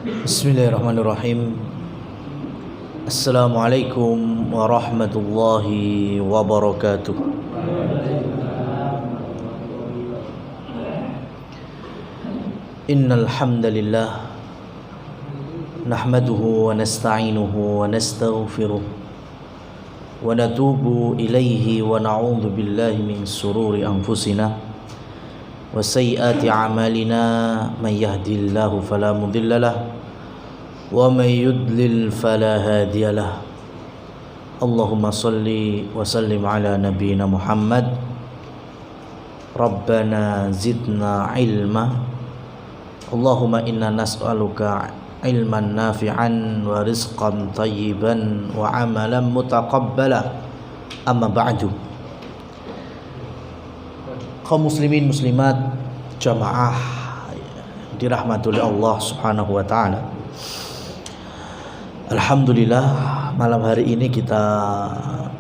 Bismillahirrahmanirrahim. Assalamualaikum warahmatullahi wabarakatuh. Innal hamdalillah nahmaduhu wa nasta'inuhu wa nastaghfiruh wa natubu ilaihi wa na'udzu billahi min sururi anfusina wa sayyiati a'malina may yahdihillahu fala mudhillalah wa may yudlil fala hadiyalah. Allahumma salli wa sallim ala nabiyyina Muhammad. Rabbana zidna ilma. Allahumma inna nas'aluka ilman nafi'an wa rizqan tayyiban wa amalan mutaqabbala. Amma ba'du. Kaum muslimin muslimat jamaah dirahmati oleh Allah Subhanahu wa taala. Alhamdulillah, malam hari ini kita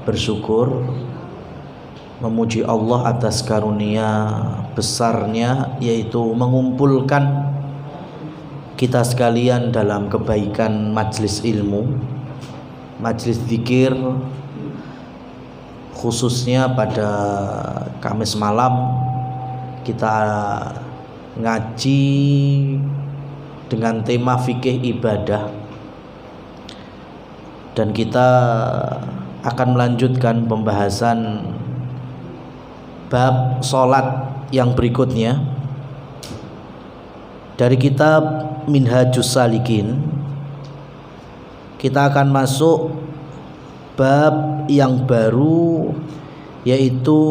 bersyukur memuji Allah atas karunia besarnya, yaitu mengumpulkan kita sekalian dalam kebaikan majlis ilmu, majlis zikir, khususnya pada Kamis malam kita ngaji dengan tema fikih ibadah, dan kita akan melanjutkan pembahasan bab sholat yang berikutnya dari kitab Minhajus Salikin. Kita akan masuk bab yang baru, yaitu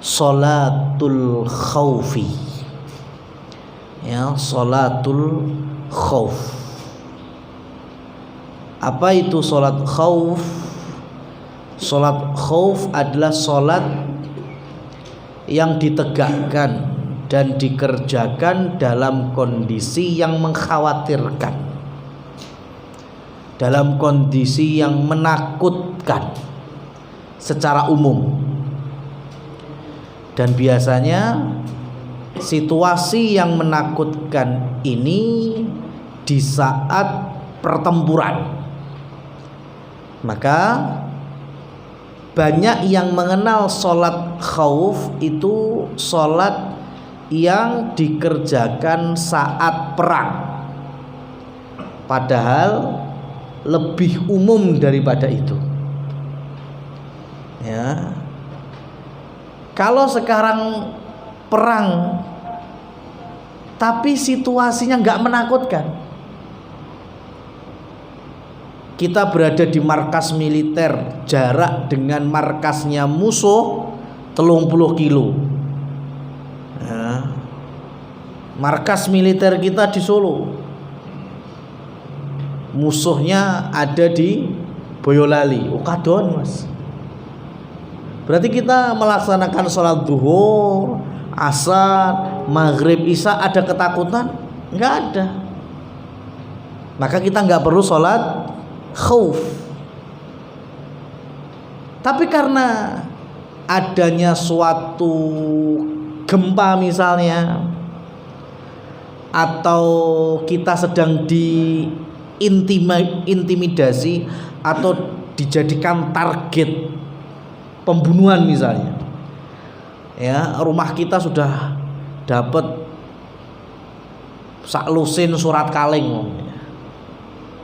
sholatul khaufi, ya, sholatul khauf. Apa itu sholat khauf? Sholat khauf adalah sholat yang ditegakkan dan dikerjakan dalam kondisi yang mengkhawatirkan, dalam kondisi yang menakutkan secara umum. Dan biasanya situasi yang menakutkan ini di saat pertempuran. Maka banyak yang mengenal sholat khauf itu sholat yang dikerjakan saat perang, padahal lebih umum daripada itu, ya. Kalau sekarang perang tapi situasinya nggak menakutkan, kita berada di markas militer, jarak dengan markasnya musuh 30 kilo. Nah, markas militer kita di Solo, musuhnya ada di Boyolali. Kadon, Mas. Berarti kita melaksanakan sholat zuhur, asar, maghrib, isya, ada ketakutan? Enggak ada. Maka kita enggak perlu sholat khauf. Tapi karena adanya suatu gempa misalnya, atau kita sedang diintimidasi atau dijadikan target pembunuhan misalnya, ya, rumah kita sudah dapat saklusin surat kaleng,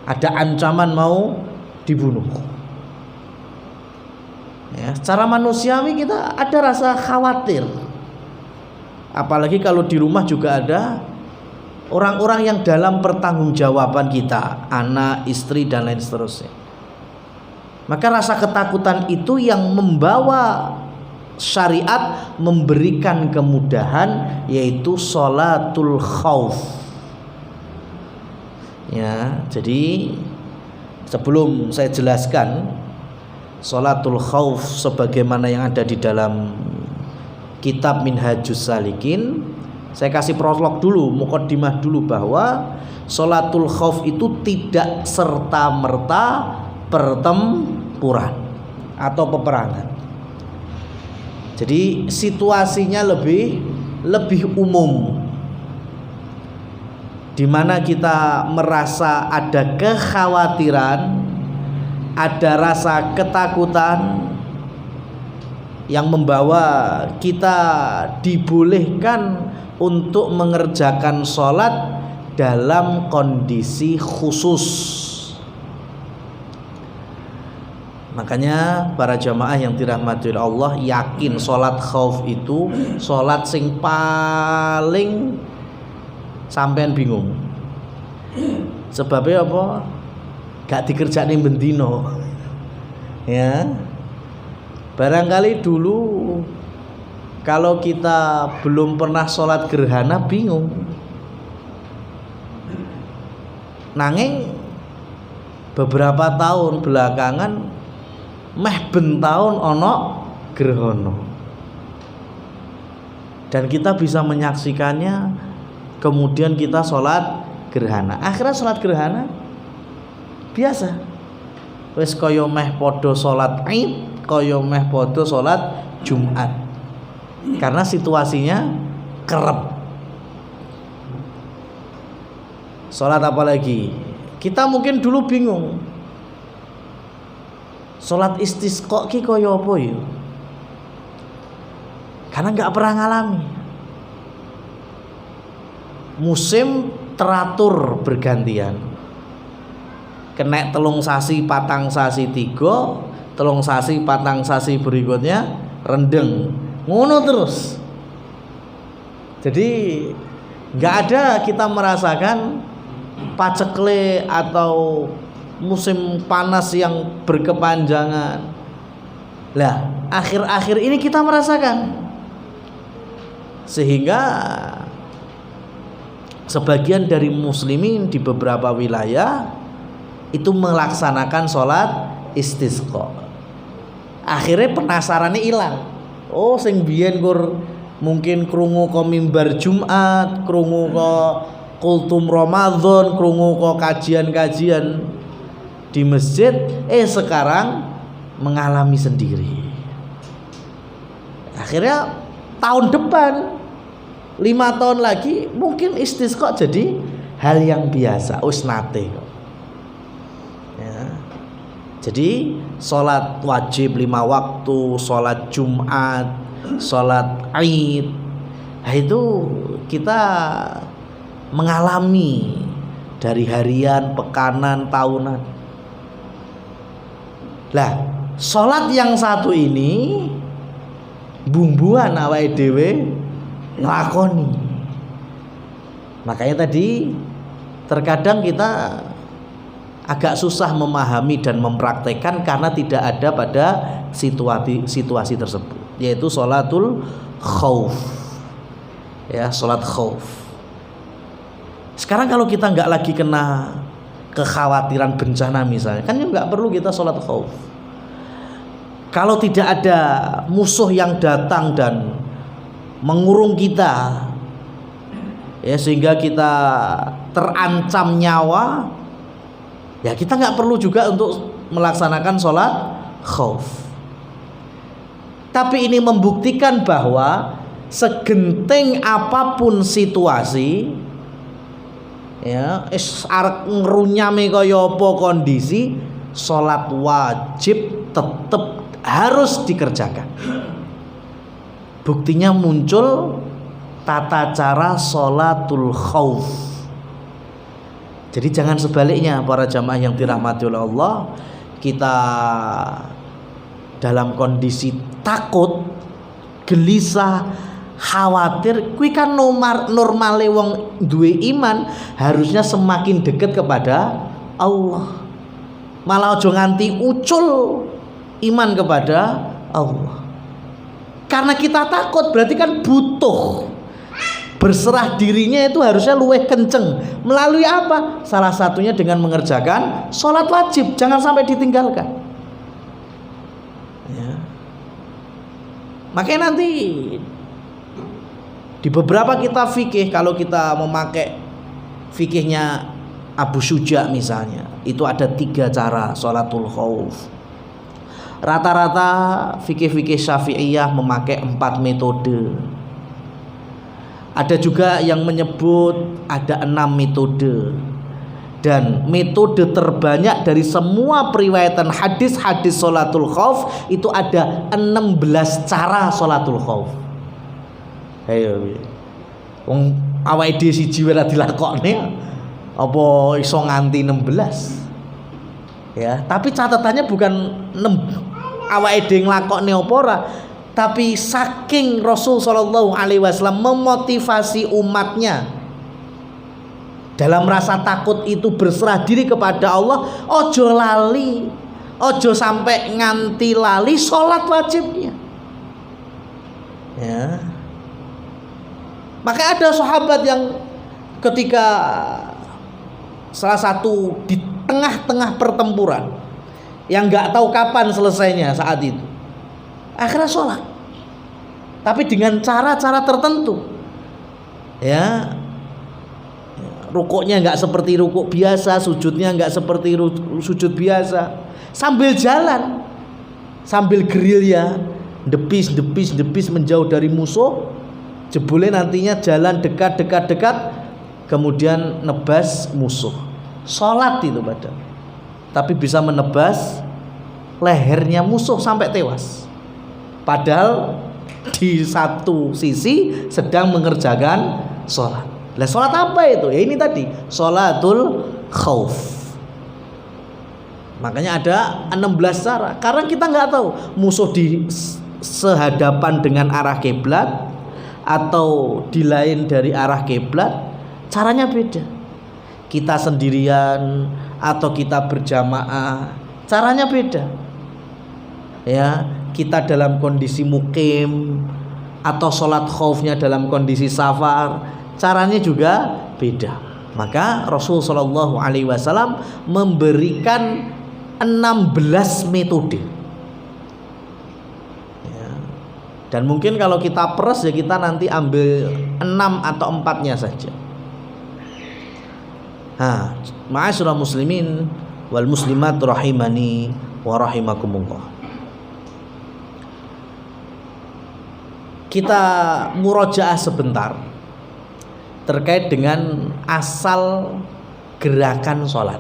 ada ancaman mau dibunuh, ya, secara manusiawi kita ada rasa khawatir. Apalagi kalau di rumah juga ada orang-orang yang dalam pertanggungjawaban kita, anak, istri, dan lain seterusnya. Maka rasa ketakutan itu yang membawa syariat memberikan kemudahan, yaitu sholatul khauf. Ya, jadi sebelum saya jelaskan sholatul khauf sebagaimana yang ada di dalam kitab Minhajus Salikin, saya kasih prolog dulu, muqaddimah dulu, bahwa sholatul khauf itu tidak serta-merta pertempuran atau peperangan. Jadi situasinya lebih umum, di mana kita merasa ada kekhawatiran, ada rasa ketakutan yang membawa kita dibolehkan untuk mengerjakan sholat dalam kondisi khusus. Makanya para jamaah yang dirahmati Allah, yakin sholat khauf itu sholat sing paling sampean bingung. Sebabnya apa? Gak dikerjain bendino. Ya. Barangkali dulu kalau kita belum pernah sholat gerhana bingung. Nanging beberapa tahun belakangan meh ben taun ono gerhana. Dan kita bisa menyaksikannya, kemudian kita sholat gerhana. Akhirnya sholat gerhana biasa. Wis kaya meh podo sholat Id, kaya meh podo sholat Jumat. Karena situasinya kerep. Sholat apa lagi? Kita mungkin dulu bingung. Sholat istisqa ki kaya apa ya? Karena nggak pernah ngalami. Musim teratur bergantian. Kena telung sasi, patang sasi 3, telung sasi, patang sasi berikutnya rendeng. Ngono terus. Jadi nggak ada kita merasakan pacekle atau musim panas yang berkepanjangan. Lah, akhir-akhir ini kita merasakan. Sehingga sebagian dari muslimin di beberapa wilayah itu melaksanakan sholat istisqa. Akhirnya penasarannya hilang. Oh, sing biyen kur mungkin krungu ko mimbar Jumat, krungu ko kultum Ramadan, krungu ko kajian-kajian di masjid, sekarang mengalami sendiri. Akhirnya tahun depan 5 tahun lagi mungkin istisqa jadi hal yang biasa, nate. Ya. Jadi sholat wajib 5 waktu, sholat Jumat, sholat Id, itu kita mengalami dari harian, pekanan, tahunan. Lah, sholat yang satu ini bumbuan awake dhewe nglakoni. Makanya tadi terkadang kita agak susah memahami dan mempraktekkan karena tidak ada pada situasi tersebut, yaitu sholatul khauf. Ya, sholat khauf. Sekarang kalau kita nggak lagi kena kekhawatiran bencana misalnya, kan nggak perlu kita sholat khauf. Kalau tidak ada musuh yang datang dan mengurung kita, ya sehingga kita terancam nyawa, ya kita nggak perlu juga untuk melaksanakan sholat khauf. Tapi ini membuktikan bahwa segenting apapun situasi, ya arep ngrunyame kaya apa kondisi, sholat wajib tetap harus dikerjakan. Buktinya muncul tata cara sholatul khauf. Jadi jangan sebaliknya para jamaah yang dirahmati oleh Allah, kita dalam kondisi takut, gelisah, khawatir, kuwi kan normale wong duwe iman harusnya semakin dekat kepada Allah. Malah aja nganti ucul iman kepada Allah. Karena kita takut berarti kan butuh berserah dirinya, itu harusnya luweh kenceng. Melalui apa? Salah satunya dengan mengerjakan sholat wajib, jangan sampai ditinggalkan. Ya. Makanya nanti di beberapa kitab fikih, kalau kita memakai fikihnya Abu Syuja misalnya, itu ada 3 cara sholatul khauf. Rata-rata fikih-fikih Syafi'iyah memakai 4 metode. Ada juga yang menyebut ada 6 metode. Dan metode terbanyak dari semua periwayatan hadis-hadis sholatul khauf itu ada 16 cara sholatul khauf. Ayo, wong awake dhewe siji ora dilakokne apa iso nganti 16? Ya, tapi catatannya bukan awake dhewe nglakokne apa ora, tapi saking Rasul sallallahu alaihi wasallam memotivasi umatnya dalam rasa takut itu berserah diri kepada Allah, ojo lali, ojo sampai nganti lali sholat wajibnya. Ya. Maka ada sahabat yang ketika salah satu di tengah-tengah pertempuran yang nggak tahu kapan selesainya saat itu, akhirnya sholat, tapi dengan cara-cara tertentu. Ya. Rukuknya nggak seperti rukuk biasa, sujudnya nggak seperti sujud biasa, sambil jalan, sambil gerilya, depis menjauh dari musuh, jebule nantinya jalan dekat, kemudian nebas musuh. Sholat itu padahal, tapi bisa menebas lehernya musuh sampai tewas. Padahal di satu sisi sedang mengerjakan sholat. Lah sholat apa itu? Ya ini tadi, sholatul khauf. Makanya ada 16 cara. Karena kita nggak tahu musuh di sehadapan dengan arah kiblat atau di lain dari arah kiblat, caranya beda. Kita sendirian atau kita berjamaah, caranya beda. Ya, kita dalam kondisi mukim atau sholat khaufnya dalam kondisi safar, caranya juga beda. Maka Rasul sallallahu alaihi wasallam memberikan 16 metode. Ya. Dan mungkin kalau kita peres ya kita nanti ambil 6 atau 4-nya saja. Ma'asyiral muslimin wal muslimat rahimani wa rahimakumullah. Kita murojaah sebentar terkait dengan asal gerakan sholat.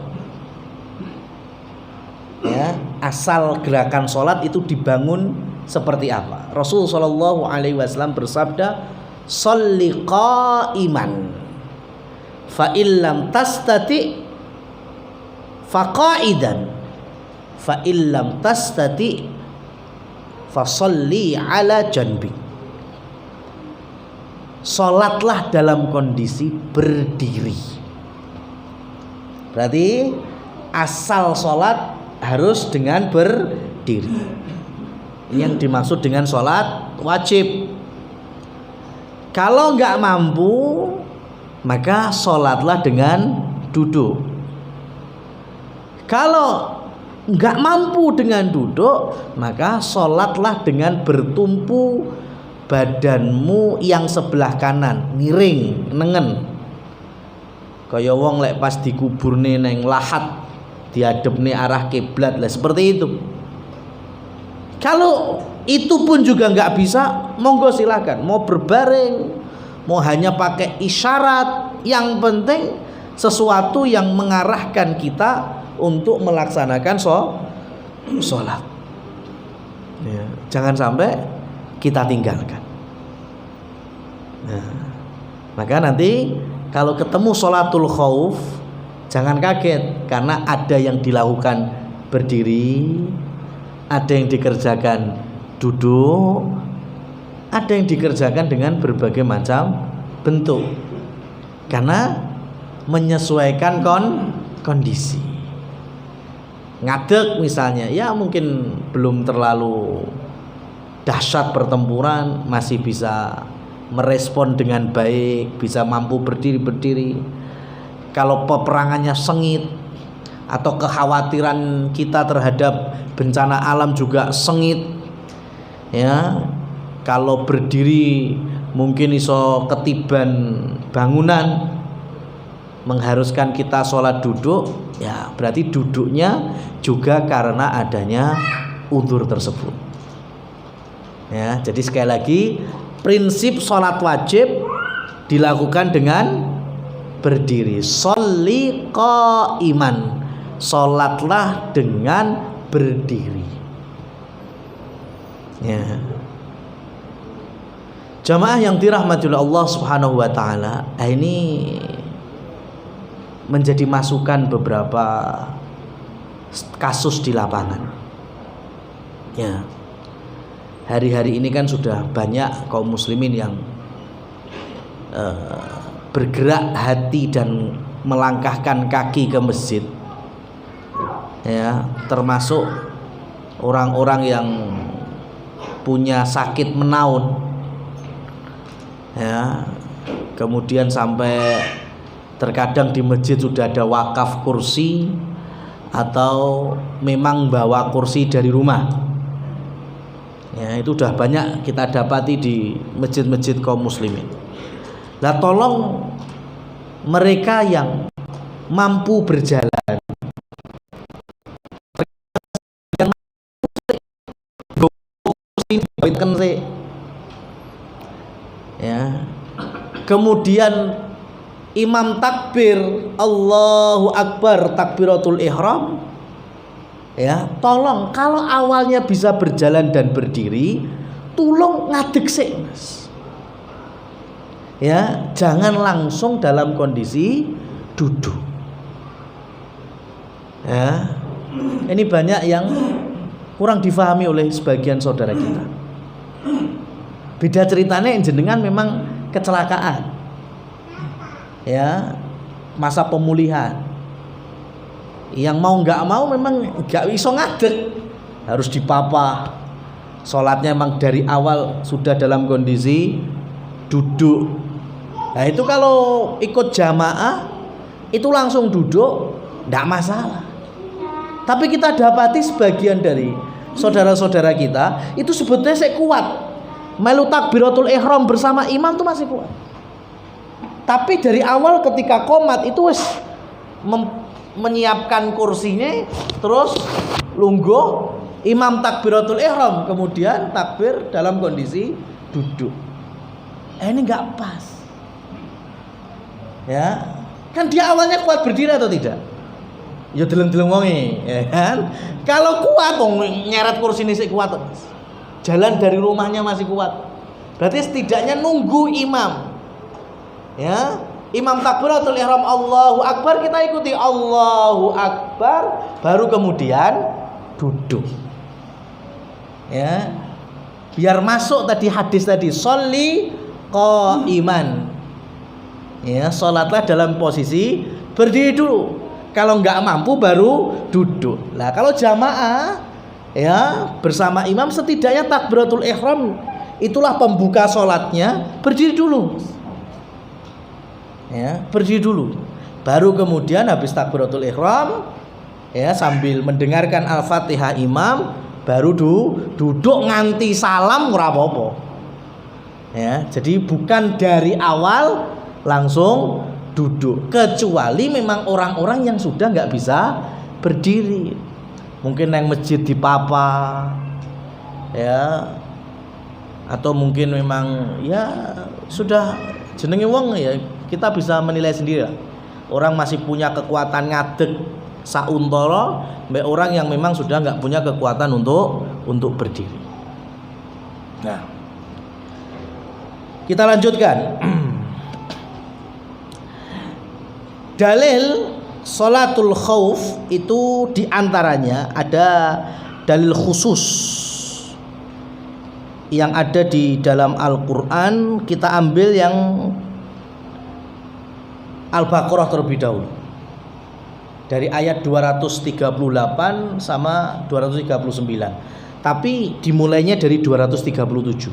Ya, asal gerakan sholat itu dibangun seperti apa? Rasul sallallahu alaihi wasallam bersabda, "Sholli qa'iman, fa illam tastati fa qa'idan, fa illam tastati fa sholli ala janbi." Sholatlah dalam kondisi berdiri. Berarti asal sholat harus dengan berdiri. Ini yang dimaksud dengan sholat wajib. Kalau nggak mampu, maka sholatlah dengan duduk. Kalau nggak mampu dengan duduk, maka sholatlah dengan bertumpu badanmu yang sebelah kanan, miring, nengen. Kaya wong lek pas dikuburne neng lahat diadepne arah kiblat lah, seperti itu. Kalau itu pun juga nggak bisa, monggo silakan. Mau berbaring, mau hanya pakai isyarat, yang penting sesuatu yang mengarahkan kita untuk melaksanakan sholat. Ya, jangan sampai kita tinggalkan. Nah, maka nanti kalau ketemu sholatul khauf, jangan kaget karena ada yang dilakukan berdiri, ada yang dikerjakan duduk, ada yang dikerjakan dengan berbagai macam bentuk, karena menyesuaikan kondisi. Ngadeg misalnya, ya mungkin belum terlalu dahsyat pertempuran, masih bisa merespon dengan baik, bisa mampu berdiri. Kalau peperangannya sengit atau kekhawatiran kita terhadap bencana alam juga sengit, ya, kalau berdiri mungkin iso ketiban bangunan mengharuskan kita sholat duduk, ya berarti duduknya juga karena adanya udzur tersebut. Ya, jadi sekali lagi prinsip sholat wajib dilakukan dengan berdiri. Sholli qaiman, salatlah dengan berdiri. Ya. Jamaah yang dirahmati oleh Allah Subhanahu wa taala, ini menjadi masukan beberapa kasus di lapangan. Ya. Hari-hari ini kan sudah banyak kaum muslimin yang bergerak hati dan melangkahkan kaki ke masjid. Ya, termasuk orang-orang yang punya sakit menaun. Ya, kemudian sampai terkadang di masjid sudah ada wakaf kursi atau memang bawa kursi dari rumah. Ya, itu sudah banyak kita dapati di masjid-masjid kaum muslimin. Lah tolong mereka yang mampu berjalan, ya. Kemudian imam takbir Allahu Akbar, takbiratul ihram, ya, tolong kalau awalnya bisa berjalan dan berdiri, tolong ngadeg sik, Mas. Ya, jangan langsung dalam kondisi duduk. Ya. Ini banyak yang kurang difahami oleh sebagian saudara kita. Beda ceritanya yang jenengan memang kecelakaan. Ya, masa pemulihan. Yang mau nggak mau memang nggak bisa ngadeg, harus dipapa. Sholatnya memang dari awal sudah dalam kondisi duduk. Nah itu kalau ikut jamaah itu langsung duduk, nggak masalah. Tapi kita dapati sebagian dari saudara-saudara kita itu sebetulnya saya kuat, melu takbiratul ihram bersama imam tuh masih kuat. Tapi dari awal ketika qomat itu wis menyiapkan kursinya, terus lungguh imam takbiratul ihram, kemudian takbir dalam kondisi duduk. Ini nggak pas. Ya, kan dia awalnya kuat berdiri atau tidak? Ya deleng-deleng wonge, ya kan? Kalau kuat wong nyeret kursi ini sih kuat. Jalan dari rumahnya masih kuat. Berarti setidaknya nunggu imam. Ya, imam takbiratul ihram Allahu Akbar, kita ikuti Allahu Akbar, baru kemudian duduk. Ya. Biar masuk tadi hadis tadi, sholli qaiman. Ya, sholatlah dalam posisi berdiri dulu. Kalau nggak mampu baru duduk. Lah kalau jamaah ya bersama imam setidaknya takbiratul ihram itulah pembuka sholatnya, berdiri dulu. Ya, berdiri dulu. Baru kemudian habis takbiratul ihram ya sambil mendengarkan Al-Fatihah imam baru duduk nganti salam ora apa-apa. Ya, jadi bukan dari awal langsung duduk, kecuali memang orang-orang yang sudah nggak bisa berdiri, mungkin yang masjid di papa, ya, atau mungkin memang ya sudah jenenge wong ya kita bisa menilai sendiri lah. Orang masih punya kekuatan ngadeg sauntara, mbek orang yang memang sudah nggak punya kekuatan untuk berdiri. Nah, kita lanjutkan. Dalil sholatul khauf itu diantaranya ada dalil khusus yang ada di dalam Al-Quran. Kita ambil yang Al-Baqarah terlebih dahulu, dari ayat 238 sama 239, tapi dimulainya dari 237.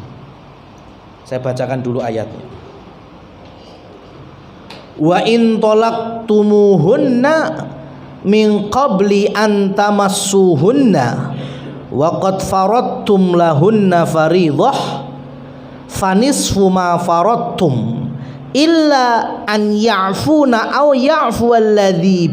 Saya bacakan dulu ayatnya. Wa in talaqtumuhunna min qabli an tamassuhunna wa qad faradtum lahunna fariidhah fanisfu ma faradtum illa an ya'funa aw ya'fu alladhi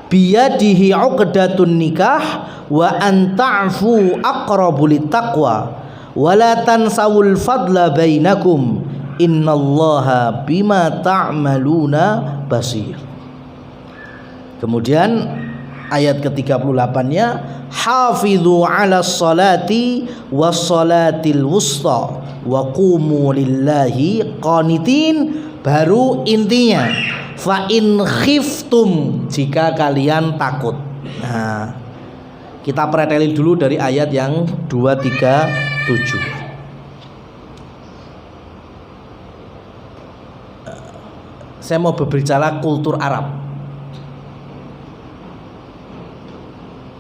biyadihi 'uqdatun nikah wa an ta'fu aqrabu littaqwa wala tansawul fadla bainakum innallaha bima ta'maluna basir. Kemudian ayat ke-38-nya, hafizu 'alas salati was salatil wusta wa qumu lillahi qanitin. Baru intinya, fa in khiftum, jika kalian takut. Nah, kita pretelin dulu dari ayat yang 237. Saya mau berbicara kultur Arab.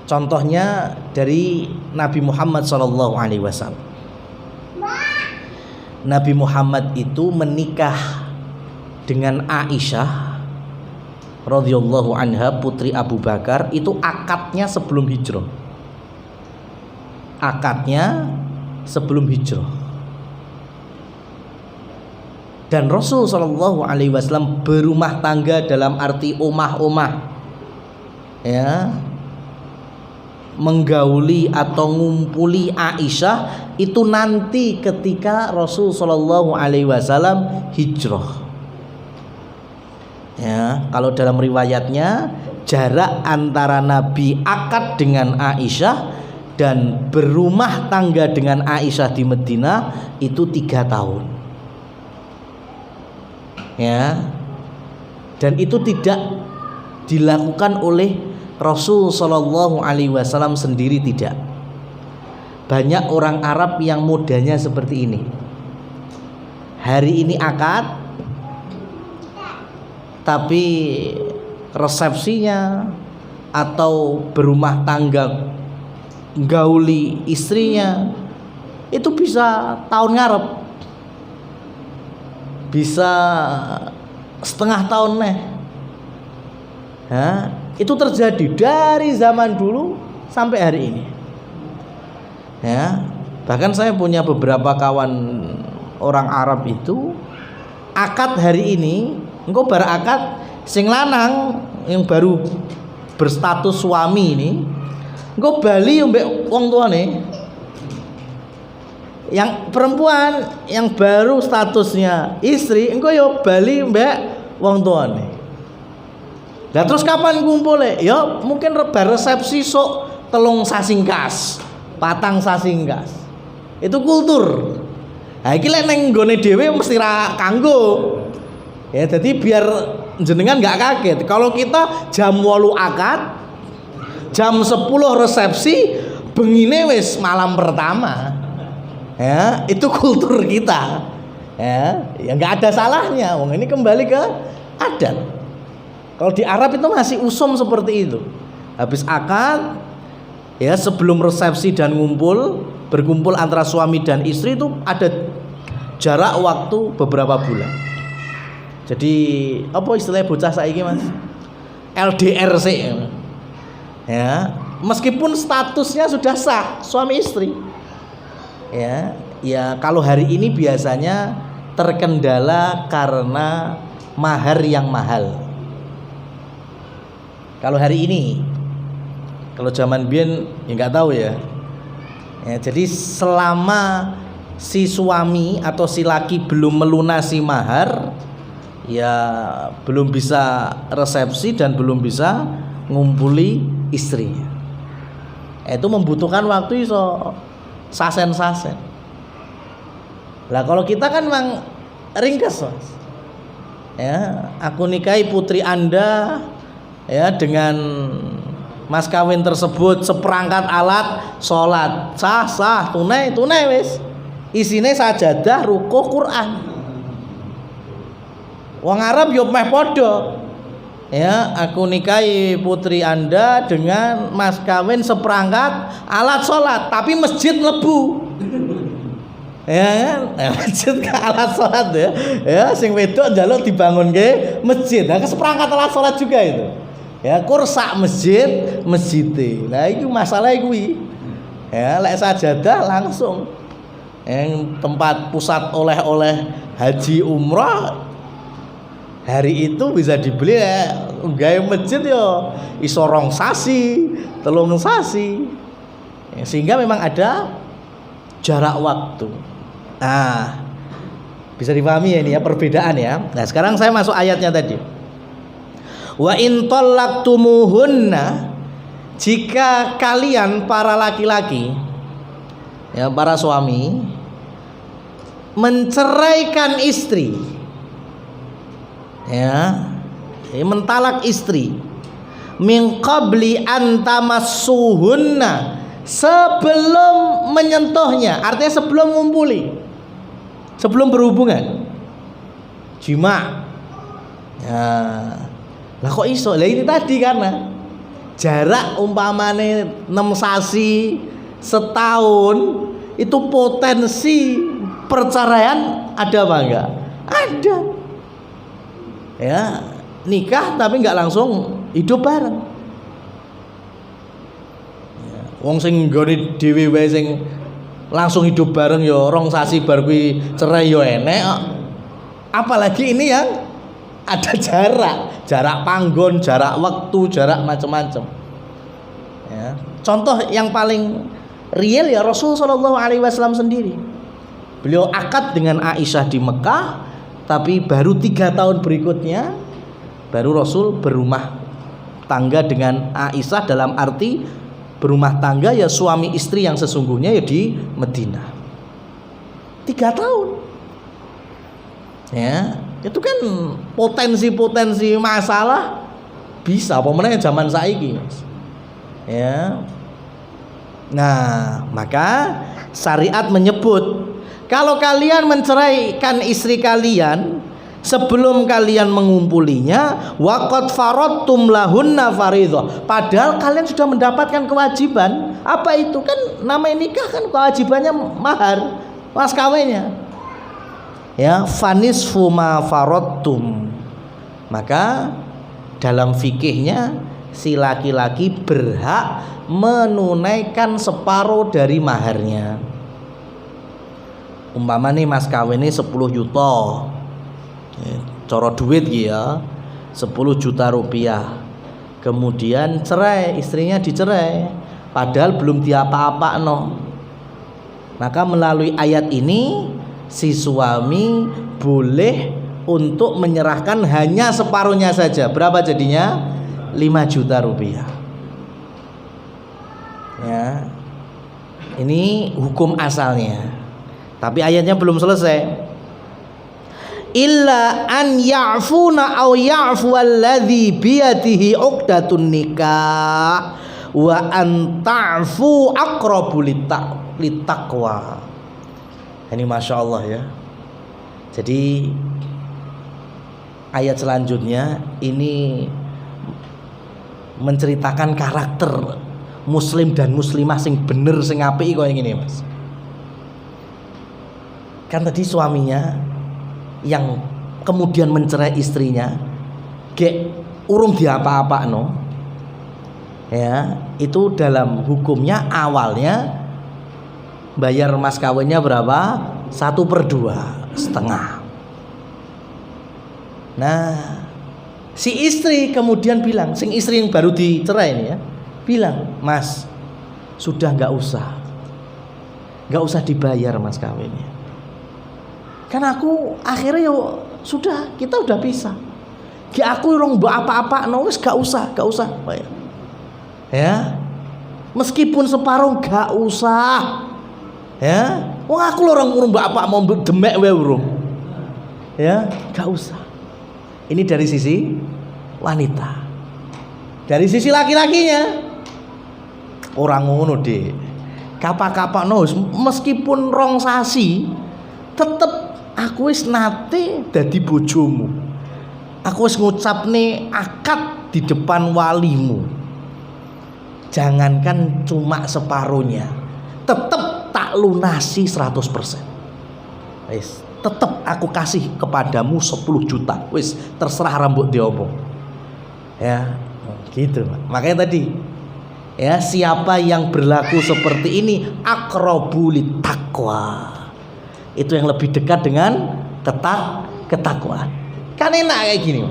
Contohnya dari Nabi Muhammad SAW. Nabi Muhammad itu menikah dengan Aisyah radhiyallahu anha, putri Abu Bakar. Itu akadnya sebelum hijrah. Akadnya sebelum hijrah. Dan Rasul SAW berumah tangga dalam arti omah-omah, ya, menggauli atau ngumpuli Aisyah itu nanti ketika Rasul SAW hijrah. Ya, kalau dalam riwayatnya jarak antara Nabi akad dengan Aisyah dan berumah tangga dengan Aisyah di Madinah itu 3 tahun. Ya, dan itu tidak dilakukan oleh Rasul SAW sendiri, tidak. Banyak orang Arab yang modanya seperti ini. Hari ini akad, tapi resepsinya atau berumah tangga gauli istrinya itu bisa tahun ngarep, bisa setengah tahun nih. Ya, itu terjadi dari zaman dulu sampai hari ini. Ya, bahkan saya punya beberapa kawan orang Arab itu akad hari ini, engko bar akad sing lanang yang baru berstatus suami ini, engko bali mbek wong tuane. Yang perempuan yang baru statusnya istri, engko yo bali mbek wong tuane. Lah terus kapan kumpule? Ya mungkin bar resepsi sok 3 sasingkas, 4 sasingkas. Itu kultur. Nah iki lek ning nggone dhewe mesti ra kanggo. Ya jadi biar jenengan enggak kaget. Kalau kita jam 8 akad, jam 10 resepsi, bengine wis malam pertama. Ya, itu kultur kita. Ya enggak ada salahnya. Wong ini kembali ke adat. Kalau di Arab itu masih usum seperti itu. Habis akad, ya sebelum resepsi dan berkumpul antara suami dan istri itu ada jarak waktu beberapa bulan. Jadi apa istilahnya bocah saiki Mas? LDRC. Ya, meskipun statusnya sudah sah suami istri. Ya kalau hari ini biasanya terkendala karena mahar yang mahal. Kalau hari ini, kalau zaman biyen ya nggak tahu ya. Jadi selama si suami atau si laki belum melunasi mahar, ya belum bisa resepsi dan belum bisa ngumpuli istrinya. Itu membutuhkan waktu iso sasen-sasen. Lah kalau kita kan memang ringkes, Mas. Ya, aku nikahi putri Anda ya dengan mas kawin tersebut seperangkat alat sholat sah tunai wis. Isine sajadah, ruku, Quran. Wong Arab yo meh padha. Ya, aku nikahi putri Anda dengan mas kawin seperangkat alat sholat, tapi masjid mlebu. Ya kan? Masjid ke alat sholat ya. Ya, sing wedok njaluk dibangunke masjid. Nah, seperangkat alat sholat juga itu. Ya, kursak masjid. Nah, itu masalah kuwi. Ya, lek sajadah langsung. Yang tempat pusat oleh-oleh haji umrah hari itu bisa dibeli ya, gawe masjid yo iso 2 sasi, 3 sasi. Ya, sehingga memang ada jarak waktu. Nah, bisa dipahami ya ini ya perbedaan ya. Nah, sekarang saya masuk ayatnya tadi. Wa in tallaqtumuhunna, jika kalian para laki-laki ya, para suami menceraikan istri ya, mentalak istri min qabli an tamassuhunna, sebelum menyentuhnya, artinya sebelum ngumpuli, sebelum berhubungan jima ya. Lah kok iso? Lah ini tadi karena jarak umpamane 6 sasi setahun, itu potensi perceraian ada apa enggak? Ada. Ya, nikah tapi enggak langsung hidup bareng. Ya, wong sing nggone dhewe wae sing langsung hidup bareng ya 2 sasi bar kuwi cerai ya enek. Apalagi ini yang ada jarak panggon, jarak waktu, jarak macam-macam. Ya. Contoh yang paling real ya Rasul Shallallahu Alaihi Wasallam sendiri. Beliau akad dengan Aisyah di Mekah, tapi baru 3 tahun berikutnya baru Rasul berumah tangga dengan Aisyah, dalam arti berumah tangga ya suami istri yang sesungguhnya ya di Madinah. 3 tahun. Ya, itu kan potensi masalah bisa apa meneh zaman saiki. Ya. Nah, maka syariat menyebut kalau kalian menceraikan istri kalian sebelum kalian mengumpulinya, waqad faradtum lahunna fariidhah, padahal kalian sudah mendapatkan kewajiban. Apa itu? Kan namanya nikah kan kewajibannya mahar, mas kawinnya. Ya, fanisfu ma faradtum. Maka dalam fikihnya si laki-laki berhak menunaikan separuh dari maharnya. Umpama nih mas kawin ini 10 juta, coro duit gitu ya, 10 juta rupiah. Kemudian cerai, istrinya dicerai, padahal belum diapa-apa no. Maka melalui ayat ini si suami boleh untuk menyerahkan hanya separuhnya saja. Berapa jadinya? 5 juta rupiah. Ya, ini hukum asalnya. Tapi ayatnya belum selesai. Illa an ya'funa aw ya'fu alladhi biyadihi 'uqdatun nikah wa an ta'fu aqrabu littaqwa. Ini Masya Allah ya. Jadi ayat selanjutnya ini menceritakan karakter muslim dan muslimah sing bener sing apik kaya ngene Mas. Kan tadi suaminya yang kemudian mencerai istrinya gek urung diapa-apakno. Ya, itu dalam hukumnya awalnya bayar mas kawinnya berapa? 1/2 setengah. Nah, si istri kemudian bilang, sing istri yang baru dicerai ini ya, bilang, mas sudah nggak usah dibayar mas kawinnya. Kan aku akhirnya yo sudah, kita udah pisah. Ki aku urung mbok apa-apa no wis gak usah bayar. Ya. Meskipun separuh gak usah. Ya. Wong aku lho urung mbok apa mau demek wae urung. Ya, gak usah. Ini dari sisi wanita. Dari sisi laki-lakinya orang ngono deh. Kapak-kapak no meskipun 2 sasi tetep aku wis nate dadi bojomu. Aku wis ngucapne akad di depan walimu. Jangankan cuma separuhnya, tetep tak lunasi 100%. Wis, tetep aku kasih kepadamu 10 juta. Wis, terserah rambut diopo. Ya, gitu. Makanya tadi ya, siapa yang berlaku seperti ini aqrabu littaqwa, itu yang lebih dekat dengan ketakwaan. Kan enak kayak gini.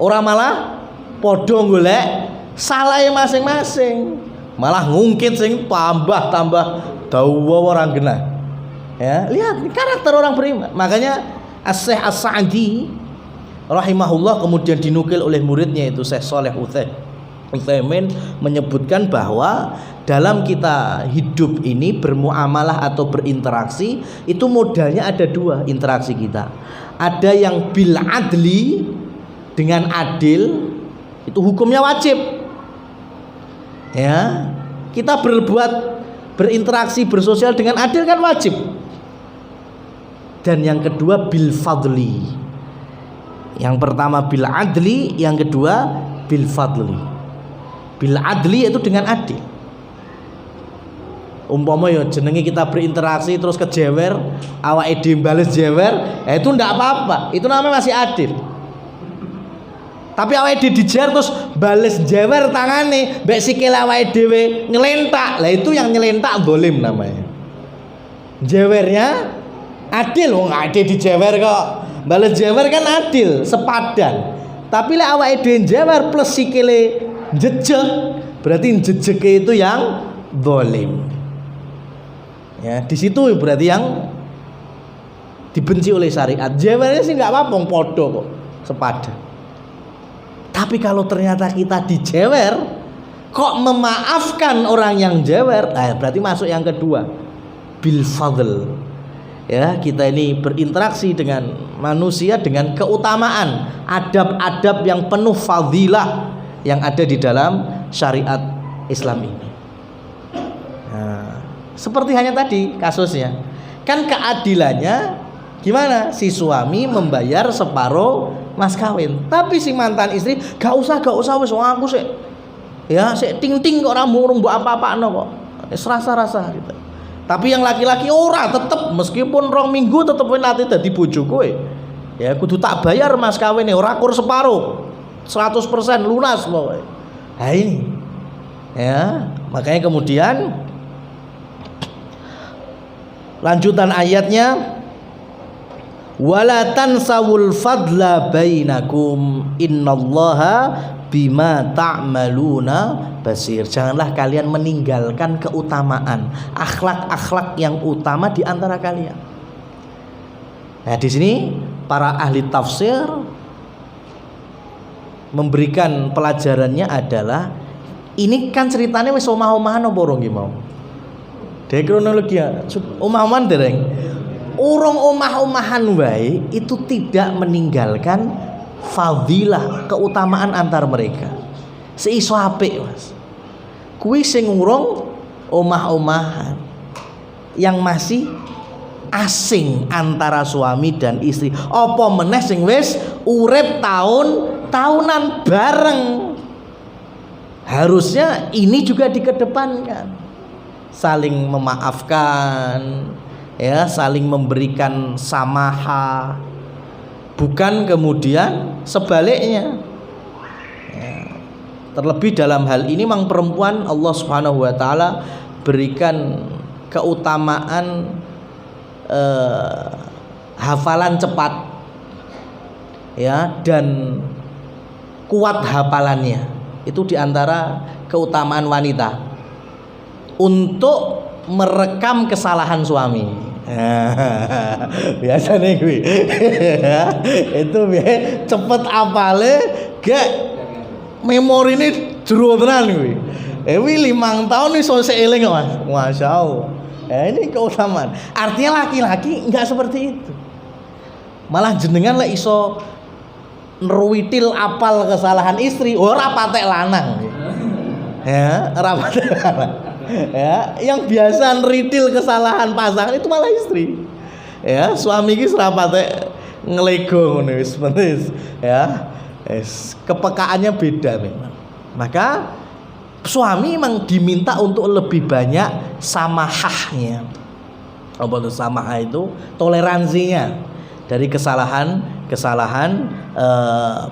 Orang malah podo golek salahnya masing-masing. malah ngungkit sing tambah dawa orang genah. Ya, lihat karakter orang beriman. Makanya As-Syaikh As-Sa'di rahimahullah kemudian dinukil oleh muridnya itu Syekh Shalih Utsaimin menyebutkan bahwa dalam kita hidup ini bermuamalah atau berinteraksi itu modalnya ada dua interaksi kita. Ada yang bil adli, dengan adil, itu hukumnya wajib. Ya, kita berinteraksi bersosial dengan adil kan wajib. Dan yang kedua bil fadli. Yang pertama bil adli, yang kedua bil fadli. Bil adli itu dengan adil. Umpama ya jenenge kita berinteraksi terus kejewer, awake dhewe bales jewer, itu ndak apa-apa. Itu namanya masih adil. Tapi awake dhewe dijer terus bales jewer tangane, mbek sikile awake dhewe nyelentak. Lah itu yang nyelentak zalim namanya. Jewernya adil, wong adil dijewer kok. Bales jewer kan adil, sepadan. Tapi lek awake dhewe jewer plus sikile jejeg, berarti jejeke itu yang zalim. Ya, di situ berarti yang dibenci oleh syariat. Jewernya sih enggak apa-apa, padha kok, sepadan. Tapi kalau ternyata kita dijewer kok memaafkan orang yang jewer, berarti masuk yang kedua, bil fadl. Ya, kita ini berinteraksi dengan manusia dengan keutamaan, adab-adab yang penuh fadilah yang ada di dalam syariat Islam ini. Nah, seperti hanya tadi kasusnya, kan keadilannya gimana? Si suami membayar separuh mas kawin, tapi si mantan istri gak usah wis aku sik ya sik ting-ting kok ora murung mbok apa-apakno kok. Rasa-rasa gitu. Tapi yang laki-laki ora, tetep meskipun 2 minggu tetep nanti dadi bojo kowe. Ya kudu tak bayar mas kawine, ora kur separuh. 100% lunas pokoknya. Nah ini. Ya, makanya kemudian lanjutan ayatnya wala tansawul fadla bainakum innallaha bima ta'maluna basir. Janganlah kalian meninggalkan keutamaan, akhlak-akhlak yang utama di antara kalian. Nah, di sini para ahli tafsir memberikan pelajarannya adalah ini kan ceritanya wis omah-omahan apa urung ki mau. Dari kronologi ya, omah-omahan dereng. Urung omah-omahan wae itu tidak meninggalkan fadilah, keutamaan antar mereka. Seiso apik, Mas. Kuwi sing urung omah-omahan yang masih asing antara suami dan istri. Apa meneh sing wis urip tahunan bareng. Harusnya ini juga dikedepankan. Saling memaafkan, ya, saling memberikan samaha. Bukan kemudian sebaliknya. Ya. Terlebih dalam hal ini memang perempuan Allah Subhanahu wa taala berikan keutamaan hafalan cepat, ya, dan kuat hafalannya. Itu diantara keutamaan wanita untuk merekam kesalahan suami. Biasa nih gue itu cepet apale gak memori ini jero tenan gue. Wi 5 tahun nih so seeling Mas. Masya Allah. Ini keutamaan. Artinya laki-laki enggak seperti itu. Malah jenengan lah iso nruwitil apal kesalahan istri, ora patek lanang. Ya, ora patek lanang. Ya, yang biasa nritil kesalahan pasangan itu malah istri. Ya, suami iki serapate ngelego ngono wis penting. Ya. Kepekaannya beda memang. Maka suami memang diminta untuk lebih banyak samahahnya. Apa itu samahah itu? Toleransinya dari kesalahan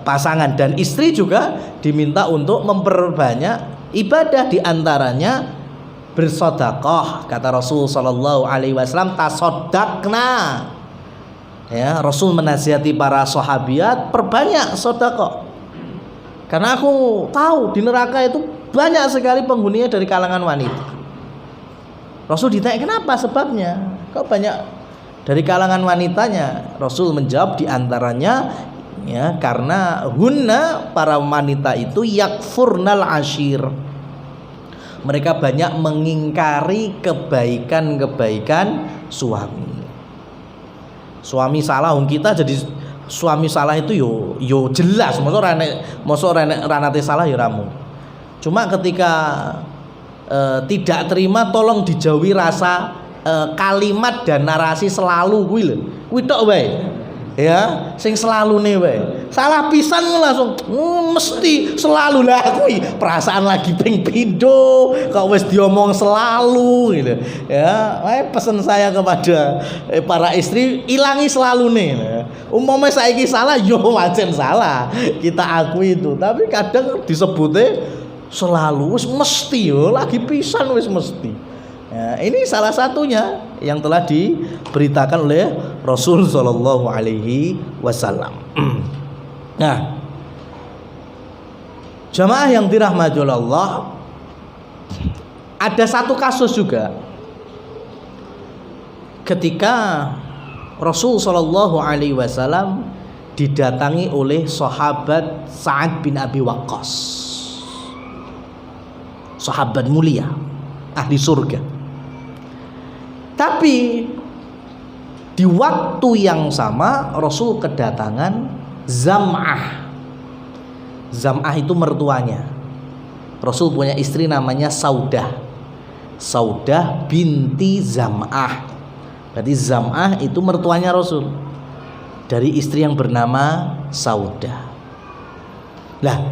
pasangan, dan istri juga diminta untuk memperbanyak ibadah, diantaranya bersedekah. Kata Rasul sallallahu alaihi wasallam, tasaddaqna. Ya, Rasul menasihati para sahabiat perbanyak sedekah. Karena aku tahu di neraka itu banyak sekali penghuninya dari kalangan wanita. Rasul ditanya kenapa sebabnya? Kok banyak dari kalangan wanitanya? Rasul menjawab diantaranya ya karena hunna para wanita itu yakfurnal ashir. Mereka banyak mengingkari kebaikan-kebaikan suami. Suami salah kita jadi suami salah itu yo jelas mosok ranate salah ya ramu. Cuma ketika tidak terima tolong dijauhi rasa kalimat dan narasi selalu kuwi lho. Kuwi tok wae. Ya, sing selalu nih wae. Salah pisan langsung mesti selalu lah kuwi. Perasaan lagi ping pindho kok wis diomong selalu gitu. Ya, pesan saya kepada para istri ilangi selalu nih. Umpama saiki salah yo wajan salah. Kita akui itu, tapi kadang disebutnya selalu wis mesti yo lagi pisan wis mesti. Ya, ini salah satunya yang telah diberitakan oleh Rasul Shallallahu Alaihi Wasallam. Nah, jamaah yang dirahmati Allah, ada satu kasus juga ketika Rasul Shallallahu Alaihi Wasallam didatangi oleh sahabat Sa'ad bin Abi Waqqas, sahabat mulia, ahli surga. Tapi di waktu yang sama Rasul kedatangan Zam'ah. Zam'ah itu mertuanya. Rasul punya istri namanya Saudah. Saudah binti Zam'ah. Berarti Zam'ah itu mertuanya Rasul, dari istri yang bernama Saudah. Lah,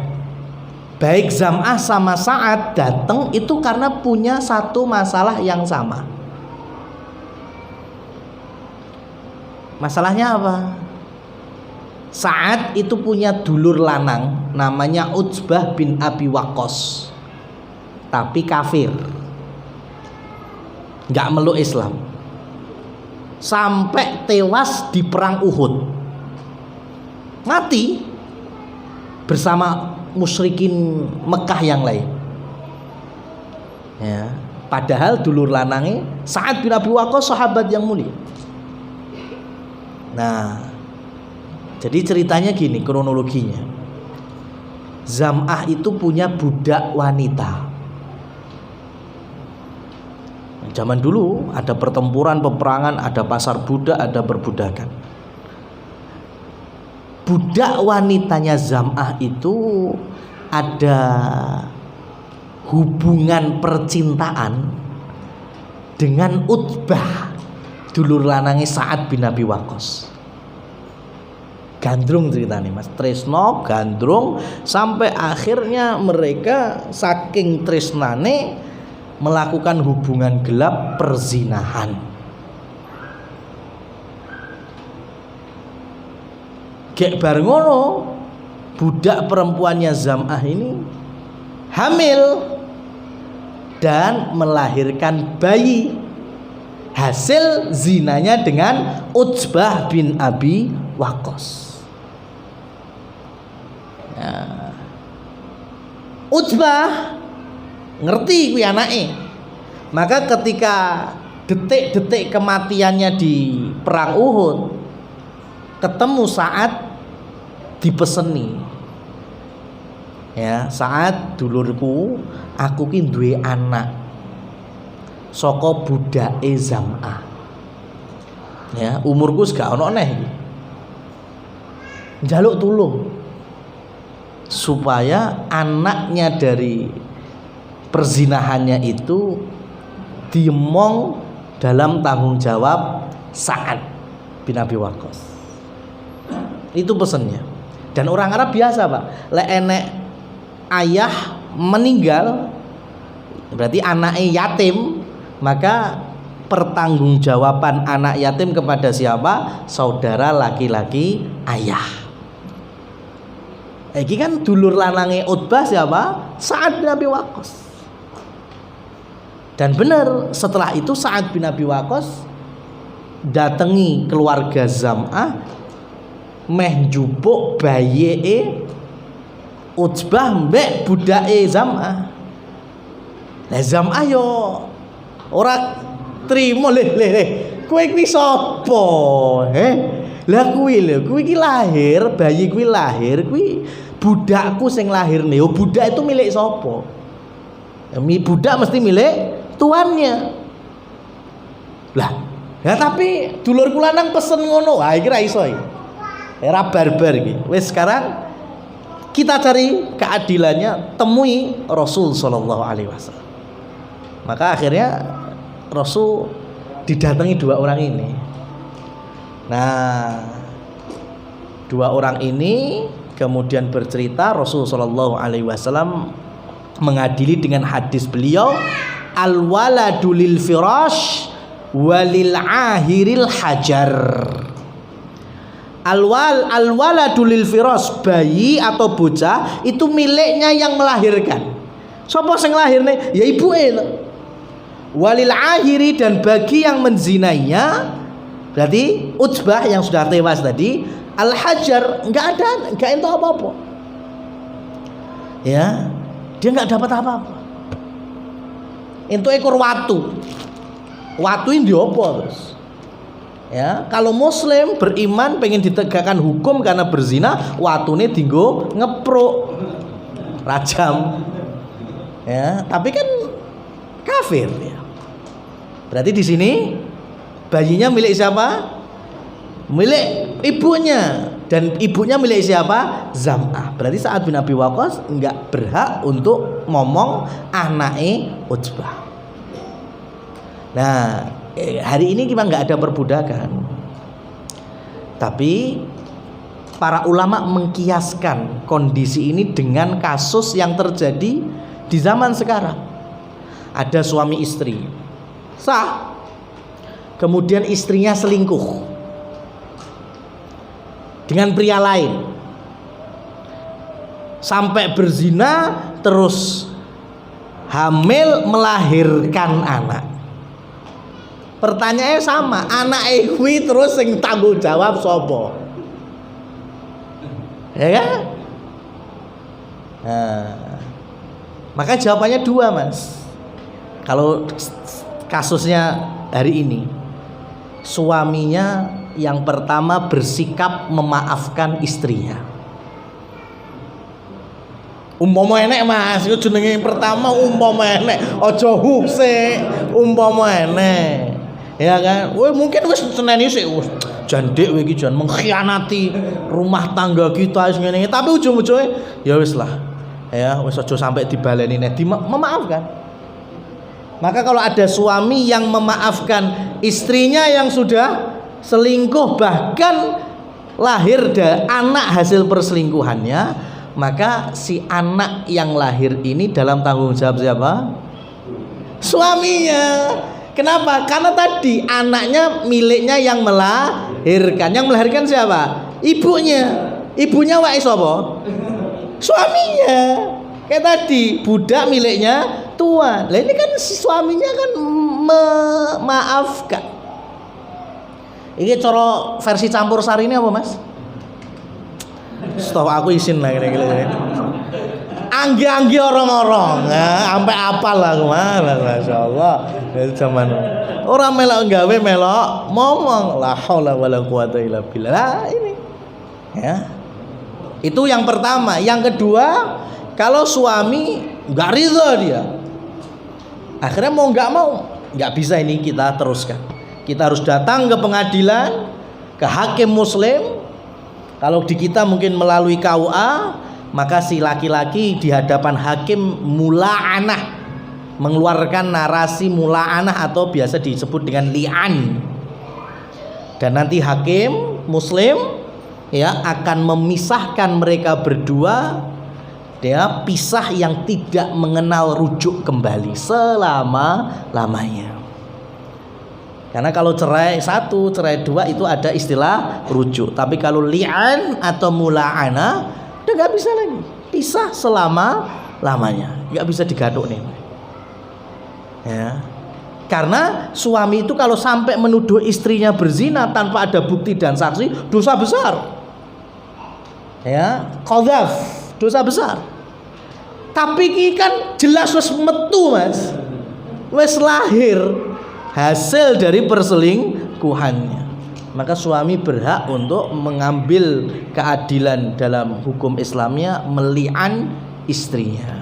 baik Zam'ah sama Sa'ad datang itu karena punya satu masalah yang sama. Masalahnya apa? Sa'ad itu punya dulur lanang namanya Utsbah bin Abi Waqqas, tapi kafir, nggak meluk Islam, sampai tewas di perang Uhud, mati bersama musyrikin Mekah yang lain. Ya, padahal dulur lanangnya Sa'ad bin Abi Waqqas sahabat yang mulia. Nah, jadi ceritanya gini kronologinya. Zam'ah itu punya budak wanita. Zaman dulu ada pertempuran, peperangan, ada pasar budak, ada perbudakan. Budak wanitanya Zam'ah itu ada hubungan percintaan dengan Utbah, dulur lanange Sa'ad bin Abi Waqqas. Gandrung ceritanya Mas, tresno gandrung sampai akhirnya mereka saking tresnane melakukan hubungan gelap perzinahan. Gek bareng ngono, budak perempuannya Zam'ah ini hamil dan melahirkan bayi hasil zinanya dengan Utsbah bin Abi Waqqas. Ya. Utsbah ngerti kuwi anake. Maka ketika detik-detik kematiannya di perang Uhud, ketemu Sa'ad, dipeseni. Ya, Sa'ad dulurku, aku ki duwe anak saka budake Zam'ah. Ya, umurku gak ono neh iki. Njaluk tulung supaya anaknya dari perzinahannya itu diemong dalam tanggung jawab Sa'ad bin Abi Waqqas. Itu pesennya. Dan orang Arab biasa, Pak, lek enek ayah meninggal berarti anaknya yatim, maka pertanggungjawaban anak yatim kepada siapa? Saudara laki-laki ayah. Iki kan dulur lanange Utbah siapa? Sa'ad bin Abi Waqqas. Dan benar, setelah itu Sa'ad bin Abi Waqqas datangi keluarga Zam'ah meh njupuk bayike Utbah mbek budake Zam'ah. Lah Zam'ah yo ora trimo le. Kowe kuwi sapa? Lah kuwi iki lahir, bayi kuwi lahir, kuwi budakku sing lahirne. Oh, budak itu milik sapa? Budak mesti milik tuannya. Lah, ya tapi dulurku lanang pesen ngono. Ah iki ra iso iki. Era barbar iki. Wis sekarang kita cari keadilannya, temui Rasul sallallahu alaihi wasallam. Maka akhirnya Rasul didatangi dua orang ini. Nah, dua orang ini kemudian bercerita Rasul sallallahu alaihi wasallam mengadili dengan hadis beliau, al-waladu lil firash walil ahiril hajar. Al-waladu lil firash, bayi atau bocah itu miliknya yang melahirkan. Sapa sing lahirne? Ya ibuke. Walil ahiri, dan bagi yang menzinainya, berarti Utbah yang sudah tewas tadi, al-hajar, enggak entuk apa-apa. Ya, dia enggak dapat apa-apa. Entuk ekor watu. Watu ini apa terus? Ya, kalau muslim beriman pengen ditegakkan hukum karena berzina, watune dienggo ngepruk, rajam. Ya, tapi kan kafir ya. Berarti di sini bayinya milik siapa? Milik ibunya, dan ibunya milik siapa? Zam'ah. Berarti Sa'ad bin Abi Waqqas enggak berhak untuk ngomong anake Utbah. Nah, hari ini kita nggak ada perbudakan, tapi para ulama mengkiaskan kondisi ini dengan kasus yang terjadi di zaman sekarang. Ada suami istri sah, kemudian istrinya selingkuh dengan pria lain, sampai berzina, terus hamil, melahirkan anak. Pertanyaannya sama, anak kuwi terus sing tanggung jawab sapa? Ya kan? Nah, maka jawabannya dua, Mas. Kalau kasusnya hari ini, suaminya yang pertama bersikap memaafkan istrinya. Umpama enek, Mas, itu jenenge pertama umpama enek, aja huse, umpama enek. Ya kan, mungkin wis seneni sik jandek kowe iki jan mengkhianati rumah tangga kita wis ngene, tapi ujung-ujunge ya wis lah. Ya, wis aja sampai dibaleni nek memaafkan. Maka kalau ada suami yang memaafkan istrinya yang sudah selingkuh, bahkan lahir anak hasil perselingkuhannya, maka si anak yang lahir ini dalam tanggung jawab siapa? Suaminya. Kenapa? Karena tadi anaknya miliknya yang melahirkan. Yang melahirkan siapa? Ibunya. Ibunya wae sapa? Suaminya. Kayak tadi, budak miliknya tuan. Lah ini kan si suaminya kan memaafkan. Ini cara versi campur sari ini apa, Mas? Setahu aku isin lah kira-kira. Anggi-anggi orang-orang, sampai apal lah kemana, masyaallah. Dari zaman orang melok gawe melok ngomong, la haula wala quwata illa billah. Nah, ini, ya. Itu yang pertama. Yang kedua, kalau suami nggak ridho dia, akhirnya mau nggak bisa ini kita teruskan. Kita harus datang ke pengadilan, ke hakim muslim. Kalau di kita mungkin melalui KUA, maka si laki-laki di hadapan hakim mula'anah, mengeluarkan narasi mula'anah atau biasa disebut dengan li'an. Dan nanti hakim muslim ya akan memisahkan mereka berdua, dia pisah yang tidak mengenal rujuk kembali selama-lamanya. Karena kalau cerai satu, cerai dua itu ada istilah rujuk. Tapi kalau li'an atau mula'ana udah nggak bisa lagi, pisah selama-lamanya, nggak bisa digaduk nih. Ya. Karena suami itu kalau sampai menuduh istrinya berzina tanpa ada bukti dan saksi, dosa besar. Ya, qadzaf, dosa besar. Tapi iki kan jelas wis metu, Mas. Wis lahir hasil dari perselingkuhannya. Maka suami berhak untuk mengambil keadilan dalam hukum Islamnya, meli'an istrinya.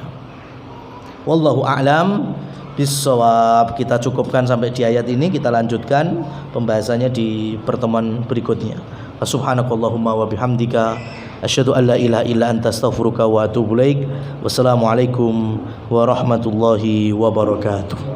Wallahu a'lam bissawab. Kita cukupkan sampai di ayat ini, kita lanjutkan pembahasannya di pertemuan berikutnya. Subhanakallahumma wa bihamdika asyhadu an la ilaha illa anta astaghfiruka wa atubu ilaik. Wassalamualaikum warahmatullahi wabarakatuh.